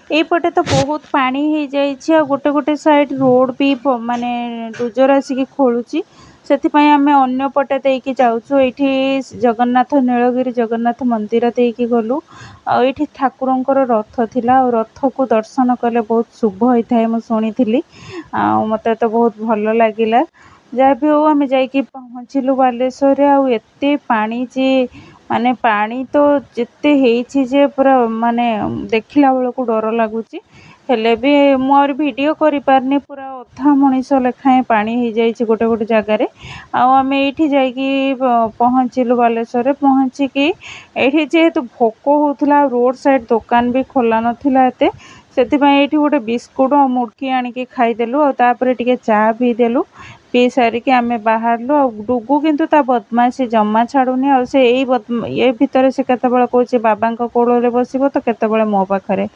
ଏଇପଟେ ତ ବହୁତ ପାଣି ହେଇଯାଇଛି ଆଉ ଗୋଟେ ଗୋଟେ ସାଇଡ୍ ରୋଡ୍ ବି ମାନେ ଡୋଜର ଆସିକି ଖୋଳୁଛି। ସେଥିପାଇଁ ଆମେ ଅନ୍ୟ ପଟେ ଦେଇକି ଯାଉଛୁ। ଏଇଠି ଜଗନ୍ନାଥ ନୀଳଗିରି ଜଗନ୍ନାଥ ମନ୍ଦିର ଦେଇକି ଗଲୁ। ଆଉ ଏଇଠି ଠାକୁରଙ୍କର ରଥ ଥିଲା ଆଉ ରଥକୁ ଦର୍ଶନ କଲେ ବହୁତ ଶୁଭ ହେଇଥାଏ ମୁଁ ଶୁଣିଥିଲି। ଆଉ ମୋତେ ତ ବହୁତ ଭଲ ଲାଗିଲା। ଯାହା ବି ହଉ ଆମେ ଯାଇକି ପହଞ୍ଚିଲୁ ବାଲେଶ୍ୱରରେ। ଆଉ ଏତେ ପାଣି ଯେ ମାନେ ପାଣି ତ ଯେତେ ହେଇଛି ଯେ ପୁରା ମାନେ ଦେଖିଲା ବେଳକୁ ଡର ଲାଗୁଛି। ହେଲେ ବି ମୁଁ ଆହୁରି ଭିଡ଼ିଓ କରିପାରିନି। ପୁରା ଅଧା ମଣିଷ ଲେଖାଏଁ ପାଣି ହେଇଯାଇଛି ଗୋଟେ ଗୋଟେ ଜାଗାରେ। ଆଉ ଆମେ ଏଇଠି ଯାଇକି ପହଞ୍ଚିଲୁ ବାଲେଶ୍ୱରରେ। ପହଞ୍ଚିକି ଏଇଠି ଯେହେତୁ ଭୋକ ହେଉଥିଲା ଆଉ ରୋଡ଼ ସାଇଡ଼୍ ଦୋକାନ ବି ଖୋଲା ନଥିଲା ଏତେ, ସେଥିପାଇଁ ଏଇଠି ଗୋଟେ ବିସ୍କୁଟ୍ ଆଉ ମୁଡ଼କି ଆଣିକି ଖାଇଦେଲୁ। ଆଉ ତାପରେ ଟିକେ ଚା ପିଇଦେଲୁ। ପିଇ ସାରିକି ଆମେ ବାହାରିଲୁ। ଆଉ ଡୁଗୁ କିନ୍ତୁ ତା ବଦମାସି ଜମା ଛାଡ଼ୁନି। ଆଉ ସେ ଏ ଭିତରେ ସେ କେତେବେଳେ କହୁଛି ବାବାଙ୍କ କୋଳରେ ବସିବ ତ କେତେବେଳେ ମୋ ପାଖରେ।